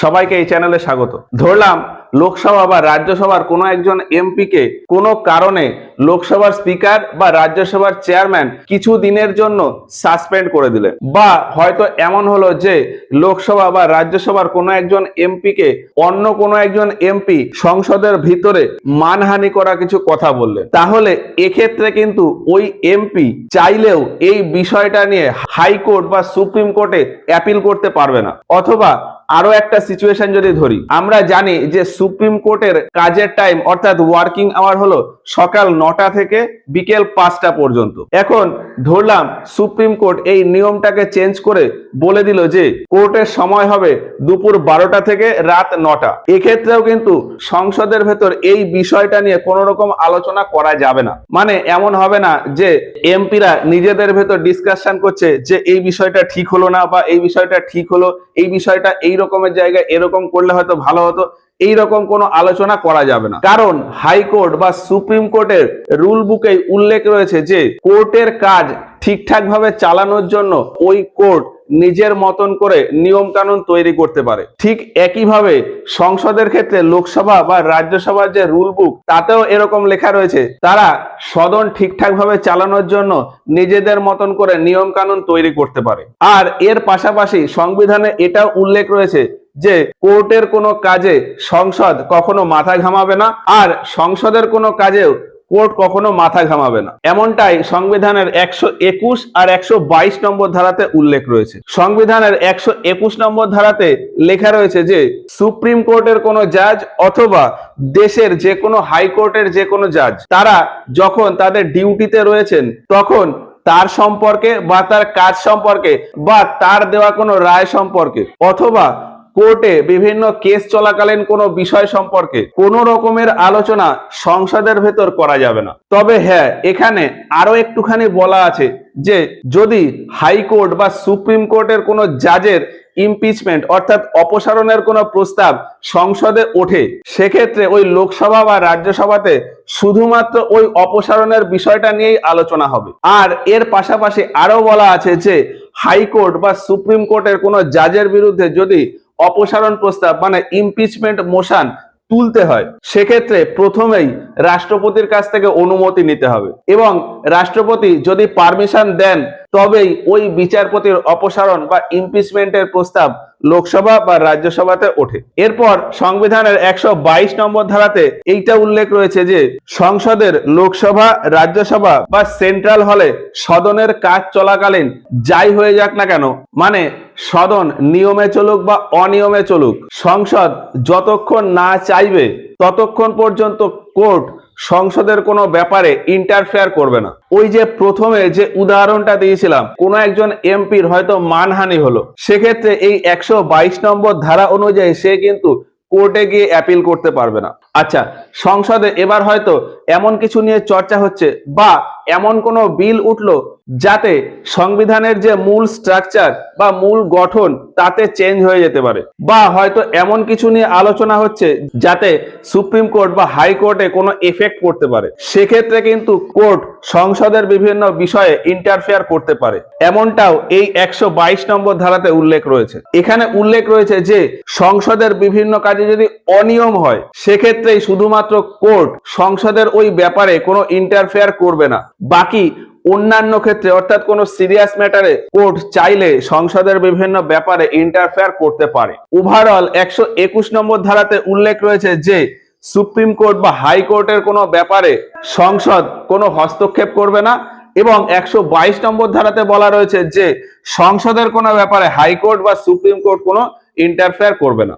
সবাইকে এই চ্যানেলে স্বাগত। ধরলাম লোকসভা বা রাজ্যসভার কোনো একজন এমপিকে কোনো কারণে লোকসভার স্পিকার বা রাজ্যসভার চেয়ারম্যান কিছু দিনের জন্য সাসপেন্ড করে দিলেন, বা হয়তো এমন হলো যে লোকসভা বা রাজ্যসভার কোনো একজন এমপিকে অন্য কোনো একজন এমপি সংসদের ভিতরে মানহানি করা কিছু কথা বললেন। তাহলে এক্ষেত্রে কিন্তু ওই এমপি চাইলেও এই বিষয়টা নিয়ে হাইকোর্ট বা সুপ্রিম কোর্টে অ্যাপিল করতে পারবে না। অথবা আরো একটা সিচুয়েশন যদি ধরি, আমরা জানি যে সুপ্রিম কোর্টের কাজের টাইম অর্থাৎ ওয়ার্কিং আওয়ার হলো সকাল 9টা থেকে বিকেল 5টা পর্যন্ত। এখন ধরলাম সুপ্রিম কোর্ট এই নিয়মটাকে চেঞ্জ করে বলে দিল যে কোর্টের সময় হবে দুপুর 12টা থেকে রাত 9টা। এক্ষেত্রেও কিন্তু সংসদের ভেতর এই বিষয়টা নিয়ে কোনো রকম আলোচনা করা যাবে না। মানে এমন হবে না যে এমপিরা নিজেদের ভেতর ডিসকাশন করছে যে এই বিষয়টা ঠিক হলো না বা এই বিষয়টা ঠিক হলো, এই বিষয়টা এই রকমের জায়গায় এরকম করলে হয়তো ভালো হতো, এইরকম কোনো আলোচনা করা যাবে না। কারণ হাইকোর্ট বা সুপ্রিম কোর্টের রুল বুকে উল্লেখ রয়েছে যে কোর্টের কাজ ঠিকঠাক ভাবে চালানোর জন্য ওই কোর্ট নিজের মতন করে নিয়ম কানুন তৈরি করতে পারে। ঠিক একইভাবে সংসদের ক্ষেত্রে লোকসভা বা রাজ্যসভার যে রুল বুক তাতেও এরকম লেখা রয়েছে, তারা সদন ঠিকঠাক ভাবে চালানোর জন্য নিজেদের মতন করে নিয়ম কানুন তৈরি করতে পারে। আর এর পাশাপাশি সংবিধানে এটাও উল্লেখ রয়েছে যে কোর্টের কোনো কাজে সংসদ কখনো মাথা ঘামাবে না, আর সংসদের কোনো কাজেও কোর্ট কখনো মাথা ঘামাবে না। এমনটাই সংবিধানের 121 আর 122 নম্বর ধারাতে উল্লেখ রয়েছে। সংবিধানের 121 নম্বর ধারাতে লেখা রয়েছে যে সুপ্রিম কোর্টের কোনো জাজ অথবা দেশের যে কোনো হাইকোর্টের যে কোনো জাজ, তারা যখন তাদের ডিউটিতে রয়েছেন তখন তার সম্পর্কে বা তার কাজ সম্পর্কে বা তার দেওয়া কোনো রায় সম্পর্কে অথবা কোর্টে বিভিন্ন কেস চলাকালীন কোনো বিষয় সম্পর্কে কোনো রকমের আলোচনা সংসদের ভেতর করা যাবে না। তবে হ্যাঁ, এখানে আরো একটুখানি বলা আছে যে যদি হাইকোর্ট বা সুপ্রিম কোর্টের কোনো জাজের ইমপিচমেন্ট অর্থাৎ অপসারণের কোনো প্রস্তাব সংসদে ওঠে, সেক্ষেত্রে ওই লোকসভা বা রাজ্যসভাতে শুধুমাত্র ওই অপসারণের বিষয়টা নিয়েই আলোচনা হবে। আর এর পাশাপাশি আরো বলা আছে যে হাইকোর্ট বা সুপ্রিম কোর্টের কোনো জাজের বিরুদ্ধে যদি অপসারণ প্রস্তাব মানে ইমপিচমেন্ট মোশন তুলতে হয়, সেক্ষেত্রে প্রথমেই রাষ্ট্রপতির কাছ থেকে অনুমতি নিতে হবে, এবং রাষ্ট্রপতি যদি পারমিশন দেন তবেই ওই বিচারপতির অপসারণ বা ইমপিচমেন্টের প্রস্তাব লোকসভা বা রাজ্যসভাতে ওঠে। এরপর সংবিধানের 122 নম্বর ধারাতে এইটা উল্লেখ রয়েছে যে সংসদের লোকসভা, রাজ্যসভা বা সেন্ট্রাল হলে সদনের কাজ চলাকালীন যাই হয়ে যাক না কেন, মানে সদন নিয়মে চলুক বা অনিয়মে চলুক, সংসদ যতক্ষণ না চাইবে ততক্ষণ পর্যন্ত কোর্ট সংসদের কোনো ব্যাপারে ইন্টারফেয়ার করবে না। ওই যে প্রথমে যে উদাহরণটা দিয়েছিলাম, কোনো একজন এমপির হয়তো মানহানি হলো, সেক্ষেত্রে এই 122 নম্বর ধারা অনুযায়ী সে কিন্তু কোর্টে গিয়ে অ্যাপিল করতে পারবে না। আচ্ছা, সংসদে এবার হয়তো এমন কিছু নিয়ে চর্চা হচ্ছে বা এমন কোনো বিল উঠলো যাতে সংবিধানের যে মূল স্ট্রাকচার বা মূল গঠন তাতে চেঞ্জ হয়ে যেতে পারে, বা হয়তো এমন কিছু নিয়ে আলোচনা হচ্ছে যাতে সুপ্রিম কোর্ট বা হাইকোর্টে কোনো এফেক্ট করতে পারে, সেক্ষেত্রে কিন্তু কোর্ট সংসদের বিভিন্ন বিষয়ে ইন্টারফেয়ার করতে পারে। এমনটাও এই 122 নম্বর ধারাতে উল্লেখ রয়েছে। এখানে উল্লেখ রয়েছে যে সংসদের বিভিন্ন কাজে যদি অনিয়ম হয়, সেক্ষেত্রেই শুধুমাত্র কোর্ট সংসদের ওই ব্যাপারে কোনো ইন্টারফেয়ার করবে না। বাকি অন্যান্য ক্ষেত্রে অর্থাৎ কোনো সিরিয়াস ম্যাটারে কোর্ট চাইলে সংসদের বিভিন্ন ব্যাপারে ইন্টারফেয়ার করতে পারে। ওভারঅল 121 নম্বর ধারাতে উল্লেখ রয়েছে যে সুপ্রিম কোর্ট বা হাইকোর্টের কোনো ব্যাপারে সংসদ কোনো হস্তক্ষেপ করবে না, এবং 122 নম্বর ধারাতে বলা রয়েছে যে সংসদের কোনো ব্যাপারে হাইকোর্ট বা সুপ্রিম কোর্ট কোনো ইন্টারফেয়ার করবে না।